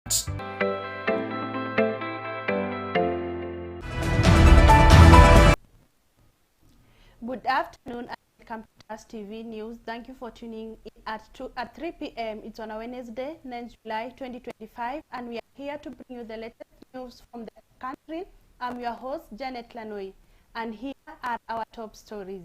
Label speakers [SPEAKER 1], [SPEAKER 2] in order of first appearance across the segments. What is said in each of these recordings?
[SPEAKER 1] Good afternoon and welcome to TAS TV News. Thank you for tuning in at 3 p.m. It's on a Wednesday, 9 July 2025, and we are here to bring you the latest news from the country. I'm your host, Janet Lanoi, and here are our top stories.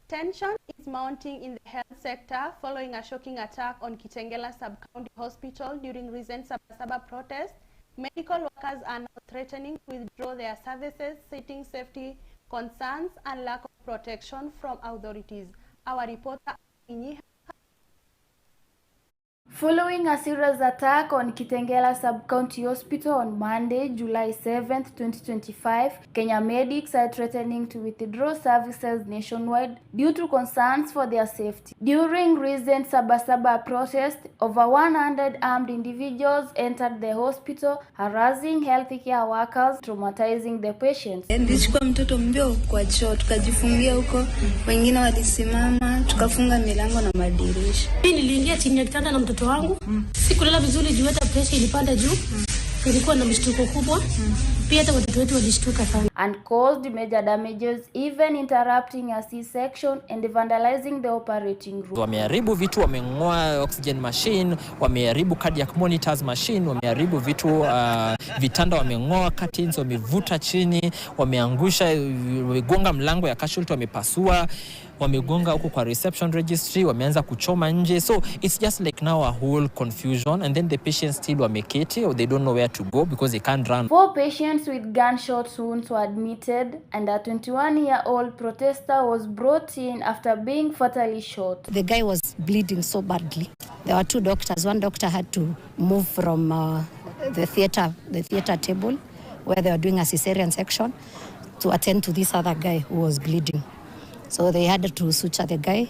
[SPEAKER 1] Tension is mounting in the health sector following a shocking attack on Kitengela Sub-County Hospital during recent Sabasaba protests. Medical workers are now threatening to withdraw their services, citing safety concerns and lack of protection from authorities. Our reporter,
[SPEAKER 2] following a serious attack on Kitengela Sub-County Hospital on Monday, July 7, 2025, Kenya medics are threatening to withdraw services nationwide due to concerns for their safety. During recent Sabasaba protests, over 100 armed individuals entered the hospital, harassing healthcare workers, traumatizing the patients.
[SPEAKER 3] Nilichukua mtoto mbio kwa choo, tukajifungia huko, wengine walisimama, tukafunga milango na madirisha.
[SPEAKER 4] Niliingia chini ya kitanda na mtoto wangu. Sikulala vizuri juu hata pressure ilipanda juu. Nilikuwa na mshtuko kubwa. Pia hata watoto wetu walishtuka sana.
[SPEAKER 2] And caused major damages, even interrupting a C-section and vandalizing the operating room.
[SPEAKER 5] Wameharibu vitu, wameng'oa oxygen machine, wameharibu cardiac monitors machine, wameharibu vitu vitanda, wameng'oa curtains, wamevuta chini, wameangusha, wamegonga mlango ya casualty, wamepasua, wamegonga huko kwa reception registry, wameanza kuchoma nje. So it's just like now a whole confusion, and then the patients still wameketi, or they don't know where to go because they can't run.
[SPEAKER 2] 4 patients with gunshot wounds were admitted, and a 21-year-old protester was brought in after being fatally shot.
[SPEAKER 6] The guy was bleeding so badly. There were 2 doctors. One doctor had to move from the theater table where they were doing a cesarean section to attend to this other guy who was bleeding. So they had to suture the guy,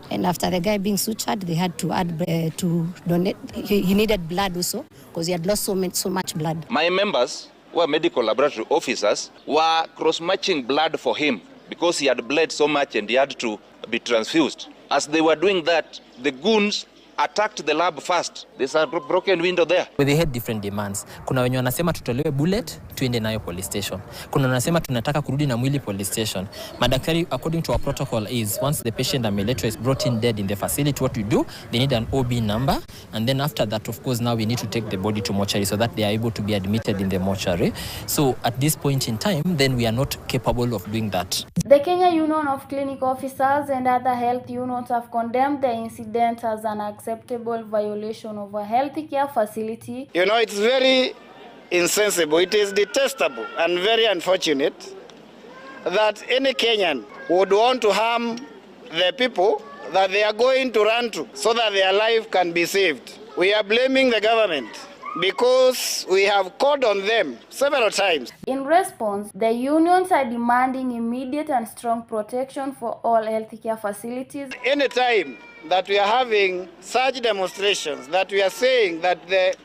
[SPEAKER 6] and after the guy being sutured, they had to add to donate. He needed blood also because he had lost so much blood.
[SPEAKER 7] My members, who are medical laboratory officers, were cross-matching blood for him because he had bled so much and he had to be transfused. As they were doing that, the goons attacked the lab first. There's a broken window there.
[SPEAKER 5] They had different demands. Kuna wenye wanasema tutolewe bullet tuende nayo police station. Kuna wanasema tunataka kurudi na mwili police station. Madaktari, according to our protocol, is once the patient ameletwa is brought in dead in the facility, what we do, they need an OB number, and then after that, of course, now we need to take the body to mortuary so that they are able to be admitted in the mortuary. So at this point in time, then we are not capable of doing that.
[SPEAKER 2] The Kenya Union of Clinic Officers and other health unions have condemned the incident as an acceptable violation of a healthcare facility.
[SPEAKER 8] You know, it's very insensible, it is detestable and very unfortunate that any Kenyan would want to harm the people that they are going to run to so that their life can be saved. We are blaming the government because we have called on them several times.
[SPEAKER 2] In response, the unions are demanding immediate and strong protection for all healthcare facilities.
[SPEAKER 8] Any time that we are having such demonstrations, that we are saying that the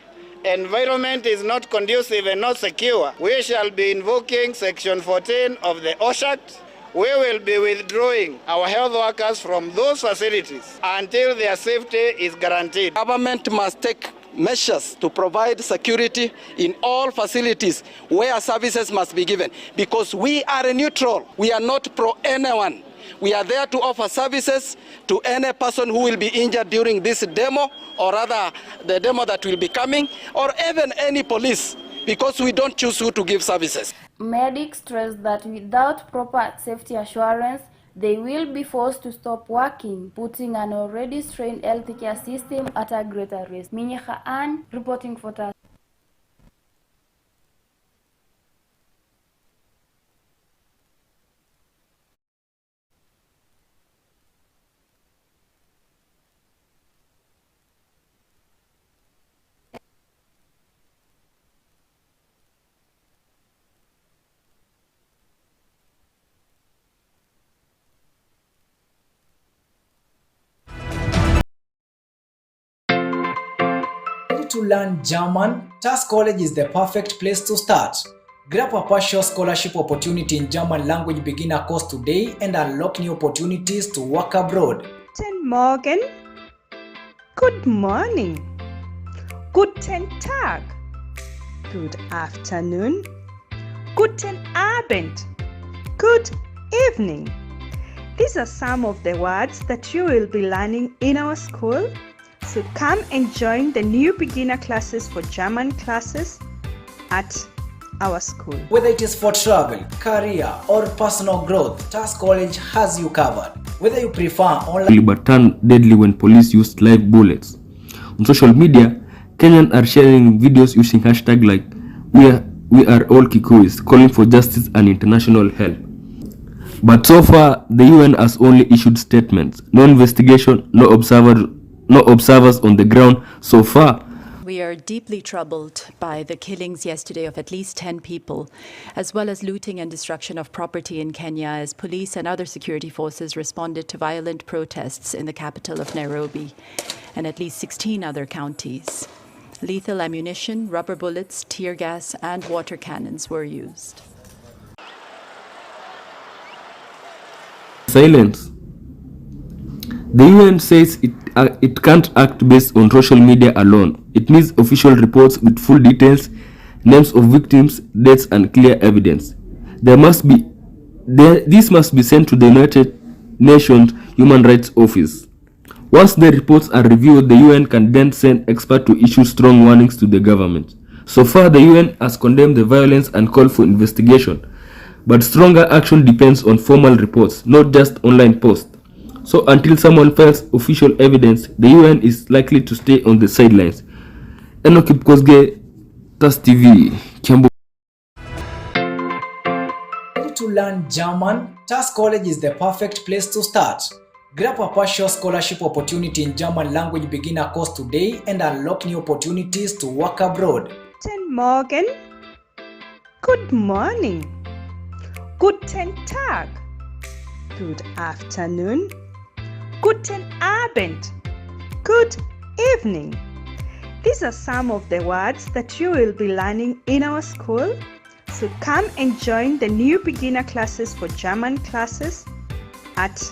[SPEAKER 8] environment is not conducive and not secure, we shall be invoking Section 14 of the OSH Act. We will be withdrawing our health workers from those facilities until their safety is guaranteed.
[SPEAKER 9] Government must take measures to provide security in all facilities where services must be given, because we are neutral. We are not pro anyone. We are there to offer services to any person who will be injured during this demo, or rather the demo that will be coming, or even any police, because we don't choose who to give services.
[SPEAKER 2] Medics stress that without proper safety assurance, they will be forced to stop working, putting an already strained healthcare system at a greater risk. Minyeha Ann, reporting for TAS.
[SPEAKER 10] To learn German, TAS College is the perfect place to start. Grab a partial scholarship opportunity in German language beginner course today and unlock new opportunities to work abroad.
[SPEAKER 11] Guten Morgen. Good morning. Guten Tag. Good afternoon. Guten Abend. Good evening. These are some of the words that you will be learning in our school. So come and join the new beginner classes for German classes at our school.
[SPEAKER 10] Whether it is for travel, career, or personal growth, TAS College has you covered. Whether you prefer online
[SPEAKER 12] but turned deadly when police used live bullets. On social media, Kenyans are sharing videos using hashtags like we are all Kikuyus, calling for justice and international help. But so far, the UN has only issued statements. No investigation, no observers on the ground so far.
[SPEAKER 13] We are deeply troubled by the killings yesterday of at least 10 people, as well as looting and destruction of property in Kenya as police and other security forces responded to violent protests in the capital of Nairobi and at least 16 other counties. Lethal ammunition, rubber bullets, tear gas, and water cannons were used.
[SPEAKER 12] Silence. The UN says it can't act based on social media alone. It needs official reports with full details, names of victims, deaths, and clear evidence. This must be sent to the United Nations Human Rights Office. Once the reports are reviewed, the UN can then send experts to issue strong warnings to the government. So far, the UN has condemned the violence and called for investigation. But stronger action depends on formal reports, not just online posts. So until someone files official evidence, the UN is likely to stay on the sidelines. Enoch Kosge, TAS TV, Kiambu.
[SPEAKER 10] Ready to learn German? TAS College is the perfect place to start. Grab a partial scholarship opportunity in German language beginner course today and unlock new opportunities to work abroad.
[SPEAKER 11] Guten Morgen. Good morning. Guten Tag. Good afternoon. Guten Abend. Good evening. These are some of the words that you will be learning in our school. So come and join the new beginner classes for German classes at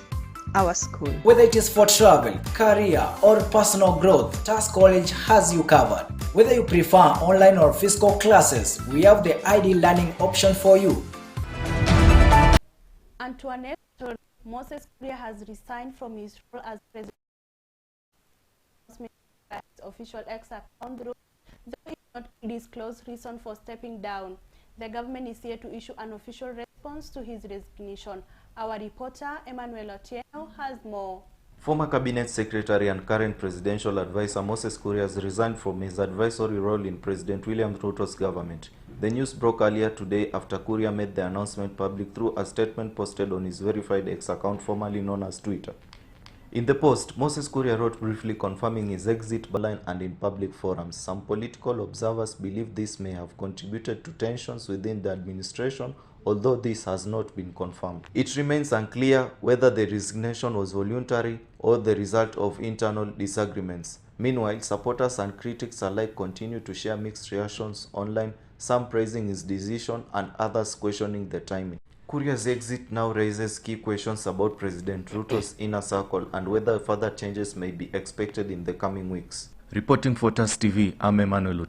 [SPEAKER 11] our school.
[SPEAKER 10] Whether it is for travel, career, or personal growth, TAS College has you covered. Whether you prefer online or physical classes, we have the ideal learning option for you.
[SPEAKER 1] Antoinette Moses Kuria has resigned from his role as president of his official X account, though he did not disclose reason for stepping down. The government is here to issue an official response to his resignation. Our reporter, Emmanuel Otieno, has more.
[SPEAKER 14] Former Cabinet Secretary and current Presidential Advisor Moses Kuria has resigned from his advisory role in President William Ruto's government. The news broke earlier today after Kuria made the announcement public through a statement posted on his verified X account, formerly known as Twitter. In the post, Moses Kuria wrote briefly confirming his exit online and in public forums. Some political observers believe this may have contributed to tensions within the administration, although this has not been confirmed. It remains unclear whether the resignation was voluntary or the result of internal disagreements. Meanwhile, supporters and critics alike continue to share mixed reactions online, some praising his decision and others questioning the timing. Kuria's exit now raises key questions about President Ruto's inner circle and whether further changes may be expected in the coming weeks. Reporting for TAS TV, I'm Emmanuel.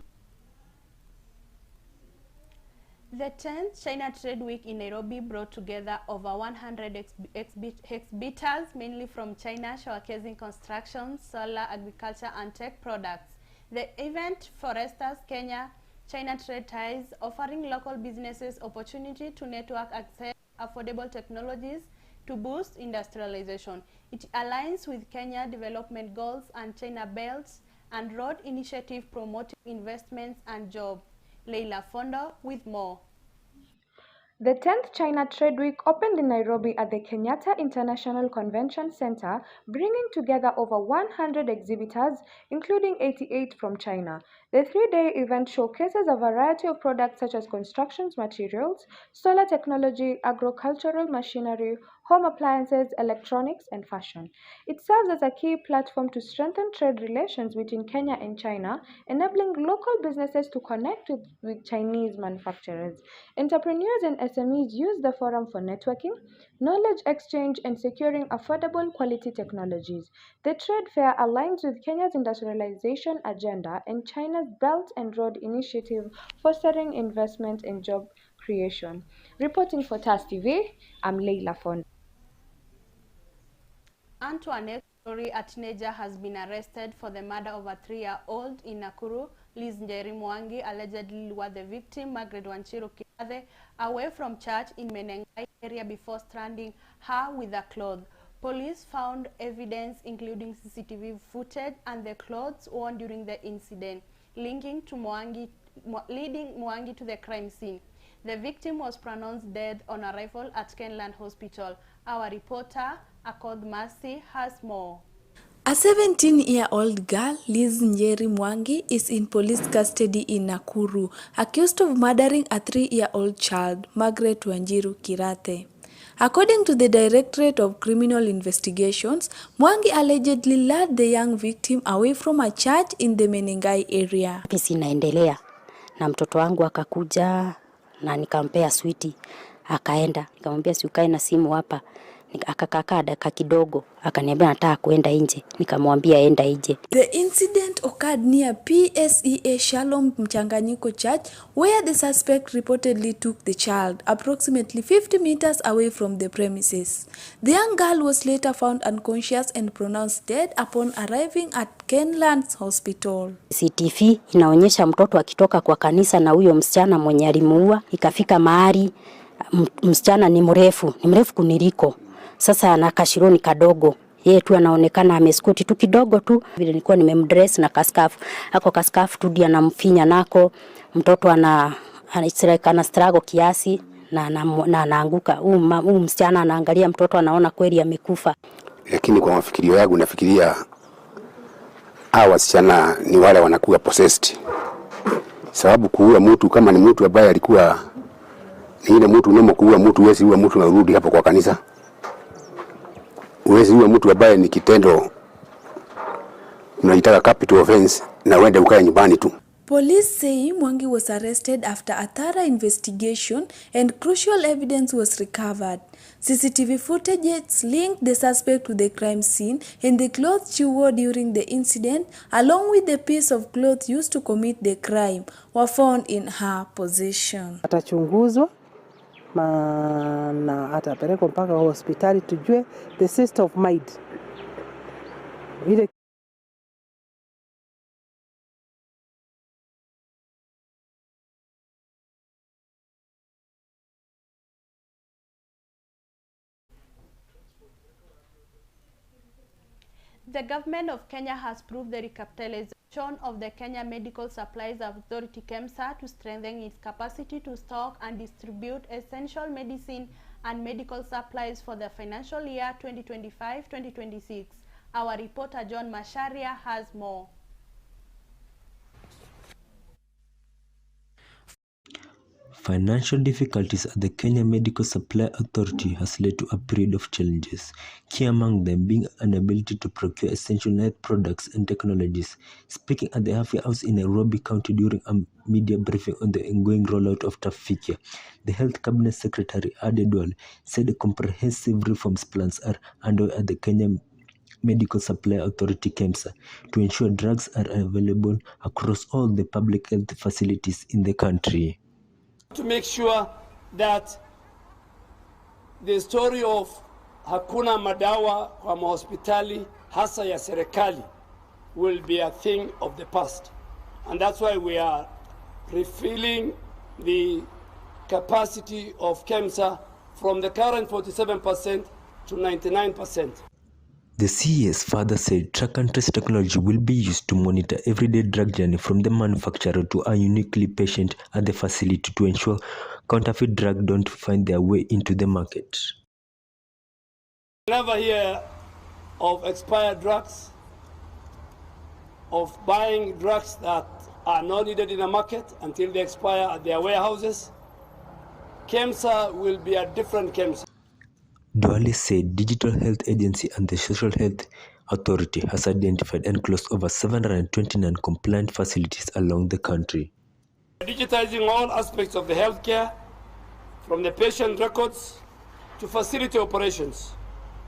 [SPEAKER 1] The 10th China Trade Week in Nairobi brought together over 100 exhibitors, mainly from China, showcasing construction, solar, agriculture, and tech products. The event fosters China trade ties, offering local businesses opportunity to network access affordable technologies to boost industrialization. It aligns with Kenya development goals and China Belt and Road Initiative promoting investments and jobs. Leila Fondo with more.
[SPEAKER 15] The 10th China Trade Week opened in Nairobi at the Kenyatta International Convention Center, bringing together over 100 exhibitors, including 88 from China. The three-day event showcases a variety of products such as construction materials, solar technology, agricultural machinery, home appliances, electronics, and fashion. It serves as a key platform to strengthen trade relations between Kenya and China, enabling local businesses to connect with Chinese manufacturers. Entrepreneurs and SMEs use the forum for networking, knowledge exchange, and securing affordable quality technologies. The trade fair aligns with Kenya's industrialization agenda and China's Belt and Road Initiative, fostering investment and job creation. Reporting for TAS TV, I'm Leila Fond.
[SPEAKER 1] And to our next story, a teenager has been arrested for the murder of a 3-year-old in Nakuru. Liz Njeri Mwangi allegedly lured the victim, Margaret Wanjiru Kirathe, away from church in Menengai area before stranding her with a cloth. Police found evidence including CCTV footage and the clothes worn during the incident, leading Mwangi to the crime scene. The victim was pronounced dead on arrival at Kenland Hospital. Our reporter, Akod Mercy, has more.
[SPEAKER 16] A 17-year-old girl, Liz Njeri Mwangi, is in police custody in Nakuru, accused of murdering a 3-year-old child, Margaret Wanjiru Kirathe. According to the Directorate of Criminal Investigations, Mwangi allegedly lured the young victim away from a church in the Menengai area.
[SPEAKER 6] Pisi inaendelea na mtoto wangu akakuja na nikampea switi, akaenda. Nikamwambia si ukae na simu hapa. Akakaa dakika kidogo, akaniambia nataka kuenda nje. Nikamwambia enda nje.
[SPEAKER 16] The incident occurred near PSEA Shalom Mchanganyiko Church, where the suspect reportedly took the child approximately 50 meters away from the premises. The young girl was later found unconscious and pronounced dead upon arriving at Kenland's Hospital.
[SPEAKER 6] CCTV inaonyesha mtoto akitoka kwa kanisa na huyo msichana mwenye alimuua. Ikafika mahali msichana ni mrefu kuniliko. Sasa ana kashironi kadogo. Yeye tu anaonekana ameskuti tu kidogo tu. Vile nilikuwa nimemdress na kaskafu. Hako kaskafu tu dia anamfinya nako. Mtoto ana struggle kiasi na anaanguka. Huyu msichana anaangalia mtoto anaona kweli amekufa.
[SPEAKER 17] Lakini kwa mafikirio yangu nafikiria hawa wasichana ni wale wanakuwa possessed. Sababu kuua mtu kama ni mtu ambaye alikuwa ni ile mtu unamokuua mtu, wewe huwa mtu unarudi hapo kwa kanisa. Uwezi huwa mtu ambaye ni kitendo unaitaka capital offense na uende ukae nyumbani tu.
[SPEAKER 16] Police say Mwangi was arrested after a thorough investigation and crucial evidence was recovered. CCTV footage linked the suspect to the crime scene and the clothes she wore during the incident, along with the piece of cloth used to commit the crime, were found in her possession.
[SPEAKER 18] Atachunguzwa na atapelekwa mpaka hospitali tujue the state of mind.
[SPEAKER 1] The government of Kenya has proved the recapitalization of the Kenya Medical Supplies Authority KEMSA to strengthen its capacity to stock and distribute essential medicine and medical supplies for the financial year 2025-2026. Our reporter John Masharia has more.
[SPEAKER 12] Financial difficulties at the Kenya Medical Supply Authority has led to a period of challenges, key among them being an inability to procure essential health products and technologies. Speaking at the Halfway House in Nairobi County during a media briefing on the ongoing rollout of Tafikia, the Health Cabinet Secretary Adedwal said comprehensive reforms plans are underway at the Kenya Medical Supply Authority KEMSA to ensure drugs are available across all the public health facilities in the country.
[SPEAKER 19] To make sure that the story of hakuna madawa kwa mahospitali hasa ya serikali will be a thing of the past. And that's why we are refilling the capacity of KEMSA from the current 47% to 99%.
[SPEAKER 12] The CES further said track and trace technology will be used to monitor everyday drug journey from the manufacturer to a uniquely patient at the facility to ensure counterfeit drugs don't find their way into the market.
[SPEAKER 19] Never hear of expired drugs, of buying drugs that are not needed in the market until they expire at their warehouses. KEMSA will be a different KEMSA.
[SPEAKER 20] Duale said Digital Health Agency and the Social Health Authority has identified and closed over 729 compliant facilities along the country.
[SPEAKER 19] Digitizing all aspects of the healthcare, from the patient records to facility operations,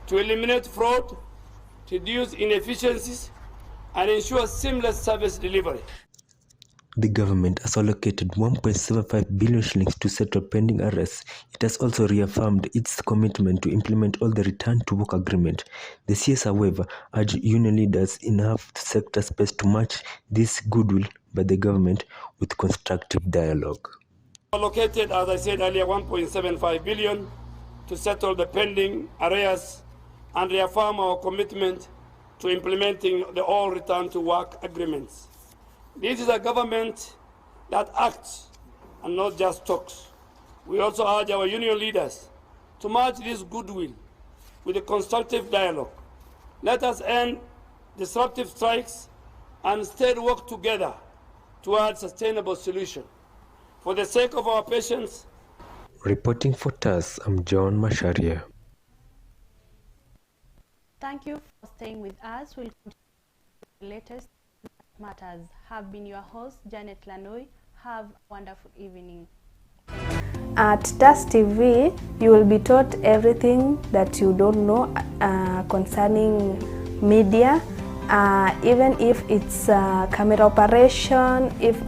[SPEAKER 19] to eliminate fraud, reduce inefficiencies, and ensure seamless service delivery.
[SPEAKER 20] The government has allocated 1.75 billion shillings to settle pending arrests. It has also reaffirmed its commitment to implement all the return to work agreement. The CS, however, urged union leaders in health sector space to match this goodwill by the government with constructive dialogue.
[SPEAKER 19] Allocated, as I said earlier, 1.75 billion to settle the pending arrears and reaffirm our commitment to implementing the all return to work agreements. This is a government that acts and not just talks. We also urge our union leaders to match this goodwill with a constructive dialogue. Let us end disruptive strikes and instead work together towards sustainable solution. For the sake of our patients.
[SPEAKER 20] Reporting for TAS, I'm John Masharia.
[SPEAKER 1] Thank you for staying with us. We'll continue with the latest matters. Have been your host, Janet Lanoi. Have a wonderful evening.
[SPEAKER 15] At TAS TV, you will be taught everything that you don't know concerning media, even if it's camera operation, if